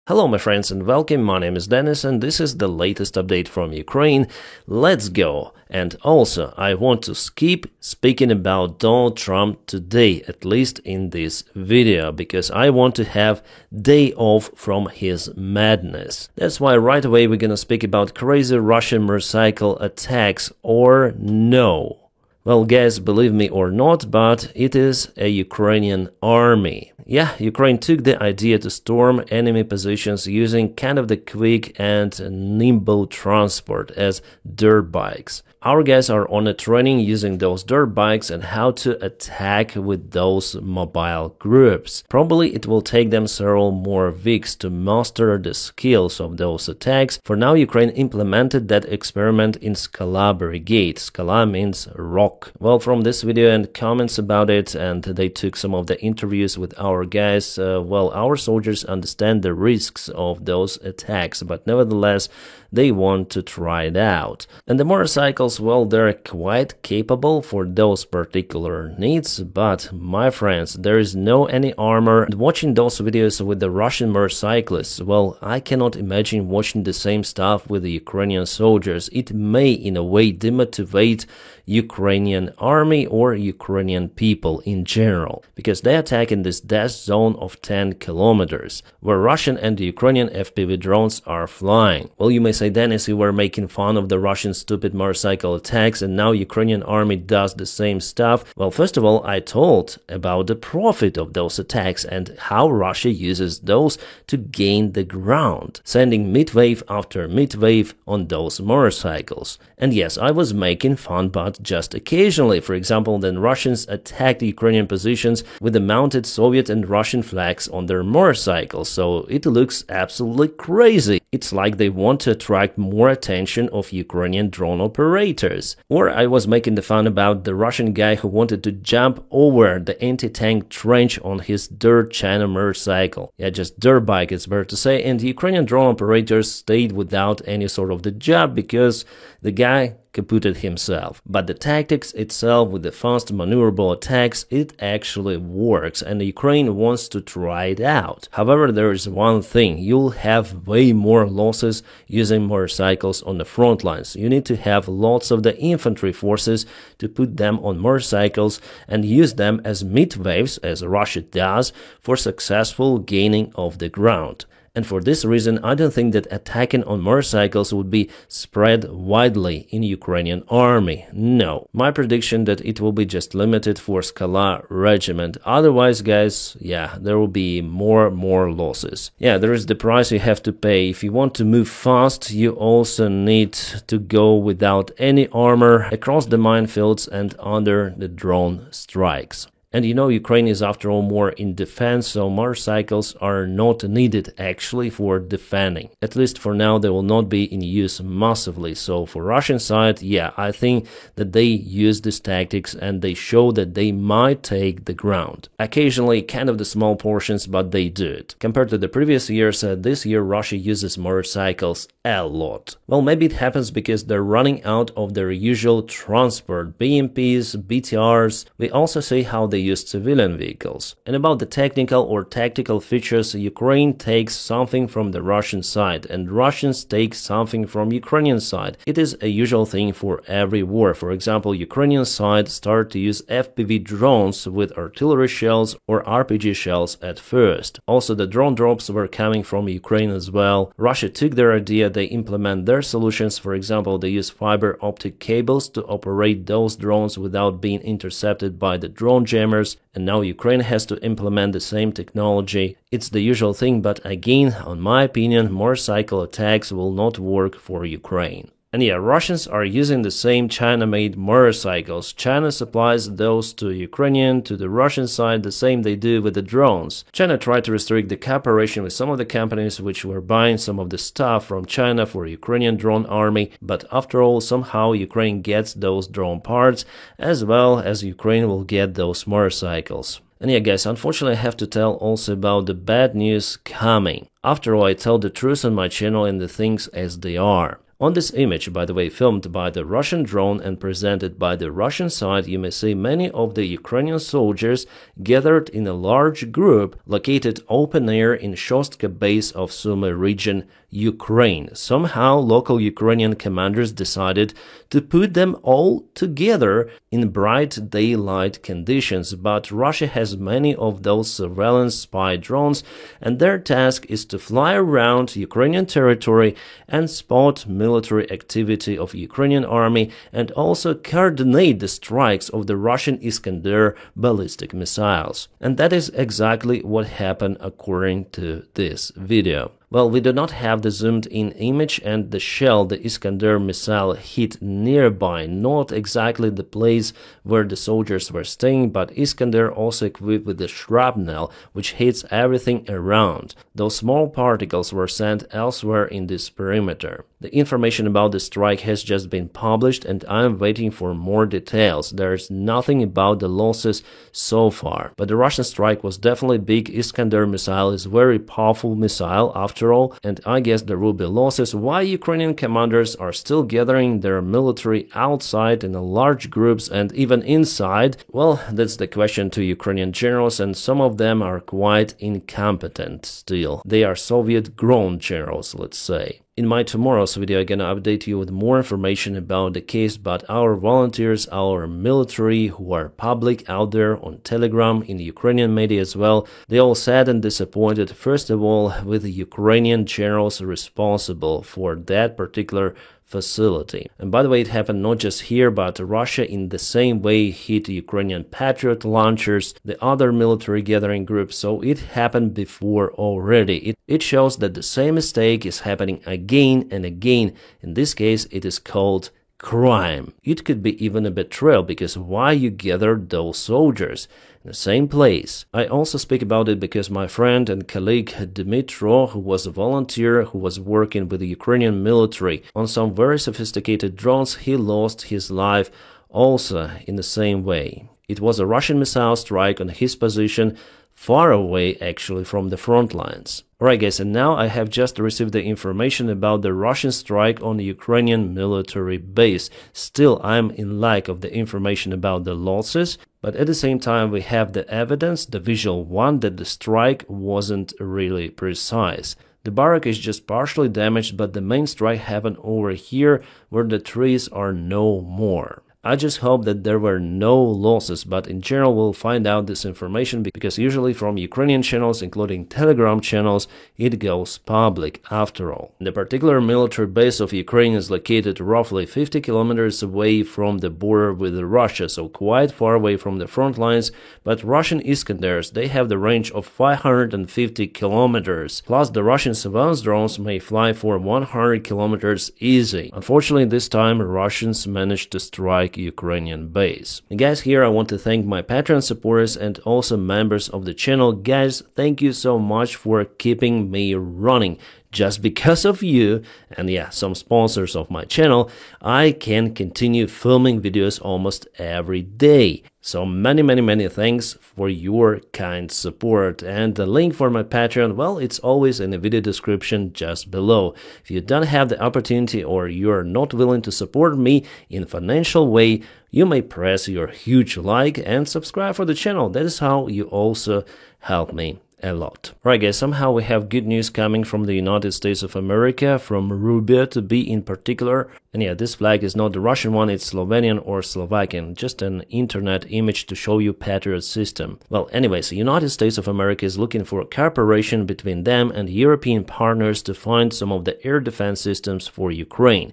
Hello my friends and welcome, my name is Dennis and this is the latest update from Ukraine. Let's go! And also, I want to skip speaking about Donald Trump today, at least in this video, because I want to have day off from his madness. That's why right away we're gonna speak about crazy Russian motorcycle attacks or no. Well, guys, believe me or not, but it is a Ukrainian army. Yeah, Ukraine took the idea to storm enemy positions using kind of the quick and nimble transport as dirt bikes. Our guys are on a training using those dirt bikes and how to attack with those mobile groups. Probably it will take them several more weeks to master the skills of those attacks. For now, Ukraine implemented that experiment in Skala Brigade. Skala means rock. Well, from this video and comments about it, and they took some of the interviews with our guys, well, our soldiers understand the risks of those attacks, but nevertheless, they want to try it out. And the motorcycles, well, they're quite capable for those particular needs, but my friends, there is no any armor. And watching those videos with the Russian motorcyclists, well, I cannot imagine watching the same stuff with the Ukrainian soldiers. It may in a way demotivate Ukrainian army or Ukrainian people in general, because they attack in this death zone of 10 kilometers, where Russian and Ukrainian FPV drones are flying. Well, you may say, Dennis, you were making fun of the Russian stupid motorcycle attacks and now Ukrainian army does the same stuff. Well, first of all, I told about the profit of those attacks and how Russia uses those to gain the ground, sending mid-wave after mid-wave on those motorcycles. And yes, I was making fun, but just occasionally. For example, then Russians attacked Ukrainian positions with the mounted Soviet and Russian flags on their motorcycles, so it looks absolutely crazy. It's like they want to attract more attention of Ukrainian drone operators. Or I was making the fun about the Russian guy who wanted to jump over the anti-tank trench on his dirt China motorcycle. Yeah, just dirt bike, it's better to say, and Ukrainian drone operators stayed without any sort of the job because the guy kaputted himself. But the tactics itself with the fast maneuverable attacks, it actually works and Ukraine wants to try it out. However, there is one thing, you'll have way more losses using motorcycles on the front lines. You need to have lots of the infantry forces to put them on motorcycles and use them as mid-waves, as Russia does, for successful gaining of the ground. And for this reason, I don't think that attacking on motorcycles would be spread widely in Ukrainian army. No. My prediction that it will be just limited for Skala regiment. Otherwise, guys, yeah, there will be more losses. Yeah, there is the price you have to pay. If you want to move fast, you also need to go without any armor across the minefields and under the drone strikes. And you know, Ukraine is after all more in defense, so motorcycles are not needed actually for defending. At least for now, they will not be in use massively. So for Russian side, yeah, I think that they use these tactics and they show that they might take the ground. Occasionally, kind of the small portions, but they do it. Compared to the previous years, this year Russia uses motorcycles a lot. Well, maybe it happens because they're running out of their usual transport, BMPs, BTRs. We also see how they use civilian vehicles. And about the technical or tactical features, Ukraine takes something from the Russian side and Russians take something from Ukrainian side. It is a usual thing for every war. For example, Ukrainian side started to use FPV drones with artillery shells or RPG shells at first. Also, the drone drops were coming from Ukraine as well. Russia took their idea, they implement their solutions. For example, they use fiber optic cables to operate those drones without being intercepted by the drone jammers, and now Ukraine has to implement the same technology. It's the usual thing, but again, on my opinion, motorcycle attacks will not work for Ukraine. And yeah, Russians are using the same China-made motorcycles. China supplies those to Ukrainian, to the Russian side, the same they do with the drones. China tried to restrict the cooperation with some of the companies which were buying some of the stuff from China for Ukrainian drone army, but after all, somehow Ukraine gets those drone parts, as well as Ukraine will get those motorcycles. And yeah, guys, unfortunately I have to tell also about the bad news coming. After all, I tell the truth on my channel and the things as they are. On this image, by the way, filmed by the Russian drone and presented by the Russian side, you may see many of the Ukrainian soldiers gathered in a large group located open air in Shostka base of Sumy region, Ukraine. Somehow, local Ukrainian commanders decided to put them all together in bright daylight conditions, but Russia has many of those surveillance spy drones, and their task is to fly around Ukrainian territory and spot military activity of Ukrainian army and also coordinate the strikes of the Russian Iskander ballistic missiles. And that is exactly what happened according to this video. Well, we do not have the zoomed-in image, and the shell, the Iskander missile, hit nearby, not exactly the place where the soldiers were staying, but Iskander also equipped with the shrapnel, which hits everything around. Those small particles were sent elsewhere in this perimeter. The information about the strike has just been published, and I am waiting for more details. There is nothing about the losses so far. But the Russian strike was definitely big. Iskander missile is a very powerful missile after all, and I guess there will be losses. Why Ukrainian commanders are still gathering their military outside in large groups and even inside? Well, that's the question to Ukrainian generals, and some of them are quite incompetent still. They are Soviet-grown generals, let's say. In my tomorrow's video, I'm gonna update you with more information about the case, but our volunteers, our military who are public out there on Telegram, in Ukrainian media as well, they all sad and disappointed, first of all, with the Ukrainian generals responsible for that particular facility. And by the way, it happened not just here, but Russia in the same way hit Ukrainian Patriot launchers, the other military gathering groups, so it happened before already. It shows that the same mistake is happening again and again. In this case, it is called crime. It could be even a betrayal, because why you gathered those soldiers in the same place? I also speak about it because my friend and colleague Dmytro, who was a volunteer who was working with the Ukrainian military on some very sophisticated drones, he lost his life also in the same way. It was a Russian missile strike on his position, far away actually from the front lines. Alright guys, and now I have just received the information about the Russian strike on the Ukrainian military base. Still, I'm in lack of the information about the losses, but at the same time we have the evidence, the visual one, that the strike wasn't really precise. The barrack is just partially damaged, but the main strike happened over here where the trees are no more. I just hope that there were no losses, but in general we'll find out this information, because usually from Ukrainian channels, including Telegram channels, it goes public after all. The particular military base of Ukraine is located roughly 50 kilometers away from the border with Russia, so quite far away from the front lines, but Russian Iskanders, they have the range of 550 kilometers, plus the Russian surveillance drones may fly for 100 kilometers easy. Unfortunately, this time Russians managed to strike Ukrainian base. And guys, here I want to thank my Patreon supporters and also members of the channel. Guys, thank you so much for keeping me running. Just because of you, and yeah, some sponsors of my channel, I can continue filming videos almost every day. So many thanks for your kind support, and the link for my Patreon, well, it's always in the video description just below. If you don't have the opportunity or you're not willing to support me in a financial way, you may press your huge like and subscribe for the channel. That is how you also help me a lot. Right guys, somehow we have good news coming from the United States of America, from Rubia to be in particular. And yeah, this flag is not the Russian one, it's Slovenian or Slovakian, just an internet image to show you Patriot system. Well, anyways, the United States of America is looking for cooperation between them and European partners to find some of the air defense systems for Ukraine.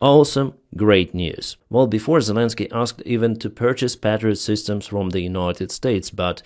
Awesome, great news. Well, before Zelensky asked even to purchase Patriot systems from the United States, but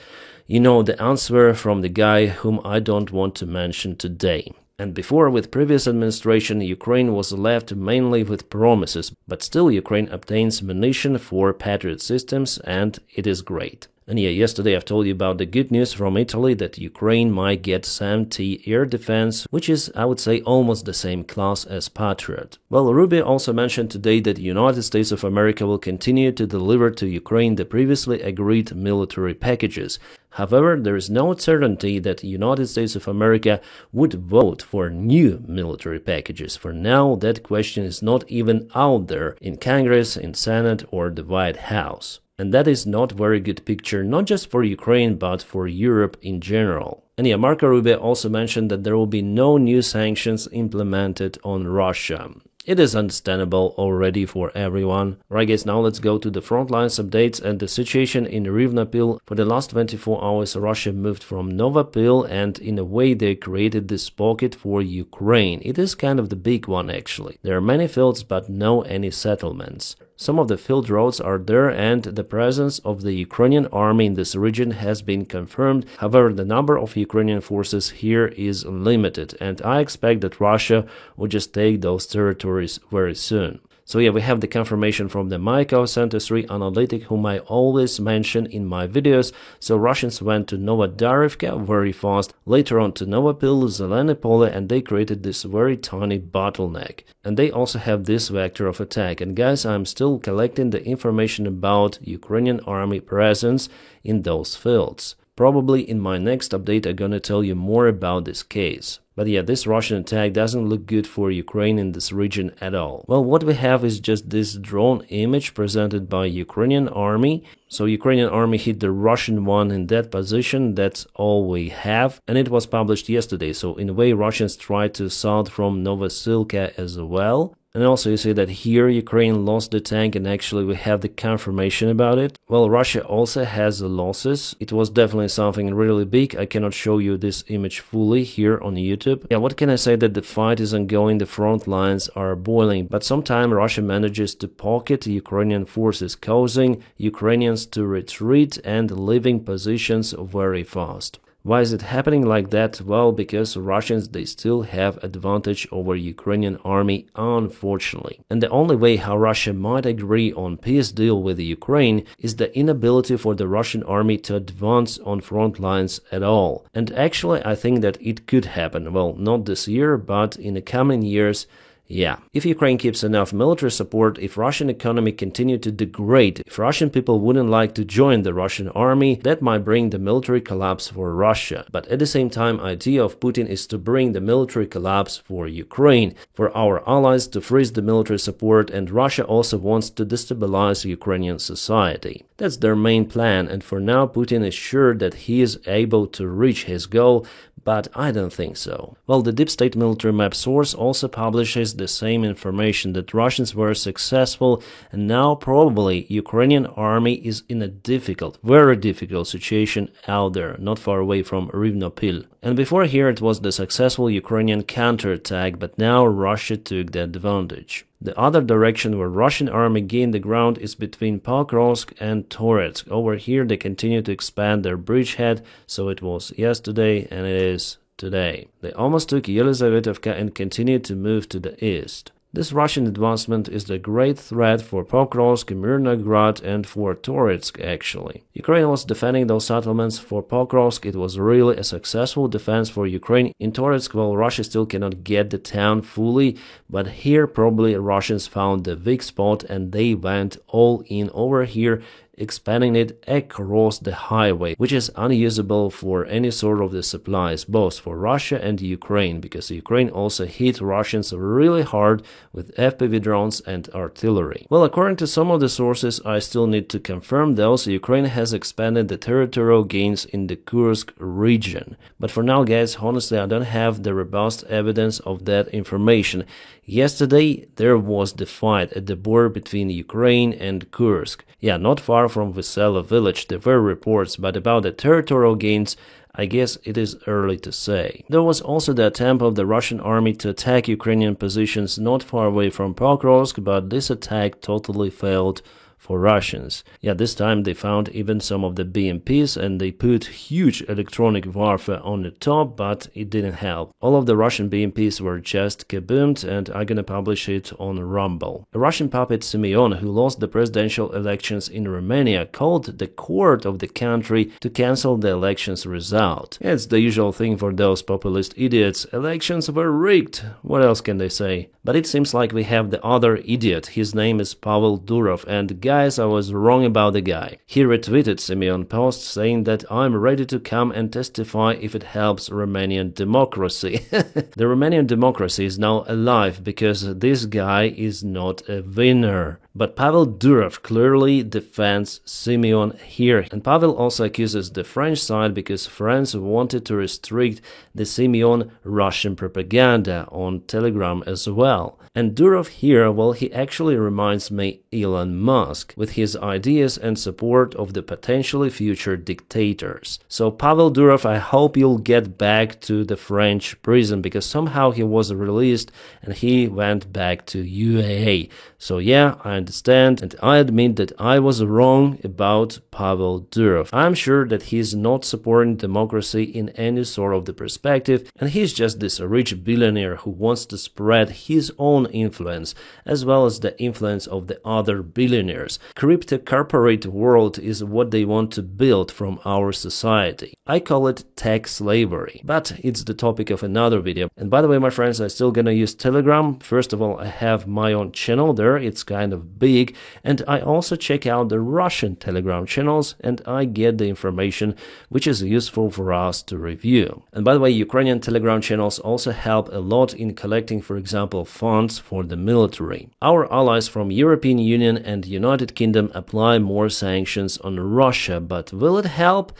you know the answer from the guy whom I don't want to mention today. And before, with previous administration, Ukraine was left mainly with promises, but still Ukraine obtains munition for Patriot systems, and it is great. And yeah, yesterday I've told you about the good news from Italy that Ukraine might get SAM-T air defense, which is, I would say, almost the same class as Patriot. Well, Rubio also mentioned today that the United States of America will continue to deliver to Ukraine the previously agreed military packages. However, there is no certainty that the United States of America would vote for new military packages. For now, that question is not even out there in Congress, in Senate, or the White House. And that is not a very good picture, not just for Ukraine, but for Europe in general. And yeah, Marco Rubio also mentioned that there will be no new sanctions implemented on Russia. It is understandable already for everyone. Right guys, now let's go to the front lines updates and the situation in Rivnopil. For the last 24 hours, Russia moved from Novopil, and in a way they created this pocket for Ukraine. It is kind of the big one actually. There are many fields but no any settlements. Some of the field roads are there, and the presence of the Ukrainian army in this region has been confirmed. However, the number of Ukrainian forces here is limited, and I expect that Russia will just take those territories very soon. So yeah, we have the confirmation from the Mykov Center 3 analytic, whom I always mention in my videos. So Russians went to Novodarivka very fast, later on to Novopil, Zelenopole, and they created this very tiny bottleneck. And they also have this vector of attack. And guys, I'm still collecting the information about Ukrainian army presence in those fields. Probably in my next update I'm gonna tell you more about this case. But yeah, this Russian attack doesn't look good for Ukraine in this region at all. Well, what we have is just this drone image presented by Ukrainian army. So Ukrainian army hit the Russian one in that position. That's all we have. And it was published yesterday. So in a way, Russians tried to assault from Novosilka as well. And also you see that here Ukraine lost the tank, and actually we have the confirmation about it. Well, Russia also has losses. It was definitely something really big. I cannot show you this image fully here on YouTube. Yeah, what can I say, that the fight is ongoing, the front lines are boiling, but sometimes Russia manages to pocket Ukrainian forces, causing Ukrainians to retreat and leaving positions very fast. Why is it happening like that? Well, because Russians, they still have advantage over Ukrainian army, unfortunately. And the only way how Russia might agree on peace deal with Ukraine is the inability for the Russian army to advance on front lines at all. And actually, I think that it could happen. Well, not this year, but in the coming years. Yeah, if Ukraine keeps enough military support, if Russian economy continue to degrade, if Russian people wouldn't like to join the Russian army, that might bring the military collapse for Russia. But at the same time, idea of Putin is to bring the military collapse for Ukraine, for our allies to freeze the military support, and Russia also wants to destabilize Ukrainian society. That's their main plan, and for now Putin is sure that he is able to reach his goal, but I don't think so. Well, the Deep State Military Map source also publishes the same information, that Russians were successful, and now probably Ukrainian army is in a difficult, very difficult situation out there, not far away from Rivnopil. And before here it was the successful Ukrainian counterattack, but now Russia took the advantage. The other direction where Russian army gained the ground is between Pokrovsk and Toretsk. Over here they continue to expand their bridgehead, so it was yesterday and it is today. They almost took Yelizavetovka and continued to move to the east. This Russian advancement is the great threat for Pokrovsk, Mirnograd, and for Toretsk actually. Ukraine was defending those settlements. For Pokrovsk it was really a successful defense for Ukraine. In Toretsk, well, Russia still cannot get the town fully, but here probably Russians found the weak spot and they went all in over here, expanding it across the highway, which is unusable for any sort of the supplies, both for Russia and Ukraine, because Ukraine also hit Russians really hard with FPV drones and artillery. Well, according to some of the sources, I still need to confirm those, Ukraine has expanded the territorial gains in the Kursk region. But for now, guys, honestly, I don't have the robust evidence of that information. Yesterday, there was the fight at the border between Ukraine and Kursk. Yeah, not far from Veselo village, there were reports, but about the territorial gains, I guess it is early to say. There was also the attempt of the Russian army to attack Ukrainian positions not far away from Pokrovsk, but this attack totally failed for Russians. Yeah, this time they found even some of the BMPs and they put huge electronic warfare on the top, but it didn't help. All of the Russian BMPs were just kaboomed, and I'm gonna publish it on Rumble. A Russian puppet Simeon, who lost the presidential elections in Romania, called the court of the country to cancel the elections result. It's the usual thing for those populist idiots. Elections were rigged. What else can they say? But it seems like we have the other idiot. His name is Pavl Durov, and guys, I was wrong about the guy. He retweeted Simeon post saying that I'm ready to come and testify if it helps Romanian democracy. The Romanian democracy is now alive because this guy is not a winner. But Pavl Durov clearly defends Simeon here. And Pavl also accuses the French side because France wanted to restrict the Simeon Russian propaganda on Telegram as well. And Durov here, well, he actually reminds me Elon Musk with his ideas and support of the potentially future dictators. So Pavl Durov, I hope you'll get back to the French prison because somehow he was released and he went back to UAE. So yeah, I understand and I admit that I was wrong about Pavl Durov. I'm sure that he's not supporting democracy in any sort of the perspective and he's just this rich billionaire who wants to spread his own influence as well as the influence of the other billionaires. Crypto corporate world is what they want to build from our society. I call it tech slavery, but it's the topic of another video. And by the way, my friends, I'm still gonna use Telegram. First of all, I have my own channel there. It's kind of big, and I also check out the Russian Telegram channels and I get the information which is useful for us to review. And by the way, Ukrainian Telegram channels also help a lot in collecting, for example, funds for the military. Our allies from European Union and United Kingdom apply more sanctions on Russia, but will it help?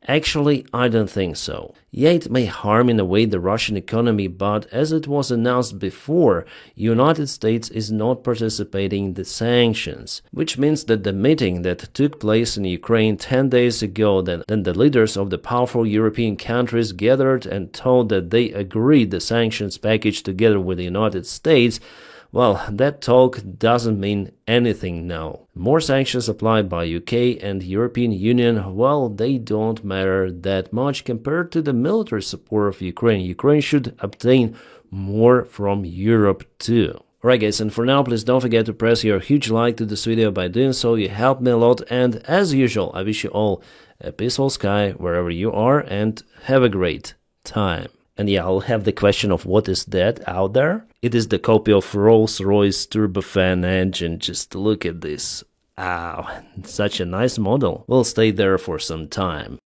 Actually, I don't think so. Yeah, it may harm in a way the Russian economy, but as it was announced before, United States is not participating in the sanctions, which means that the meeting that took place in Ukraine 10 days ago, then the leaders of the powerful European countries gathered and told that they agreed the sanctions package together with the United States. Well, that talk doesn't mean anything now. More sanctions applied by UK and European Union, well, they don't matter that much compared to the military support of Ukraine. Ukraine should obtain more from Europe too. Alright guys, and for now, please don't forget to press your huge like to this video. By doing so, you help me a lot, and as usual, I wish you all a peaceful sky wherever you are, and have a great time. And yeah, I'll have the question of what is that out there? It is the copy of Rolls-Royce turbofan engine. Just look at this. Wow, such a nice model. We'll stay there for some time.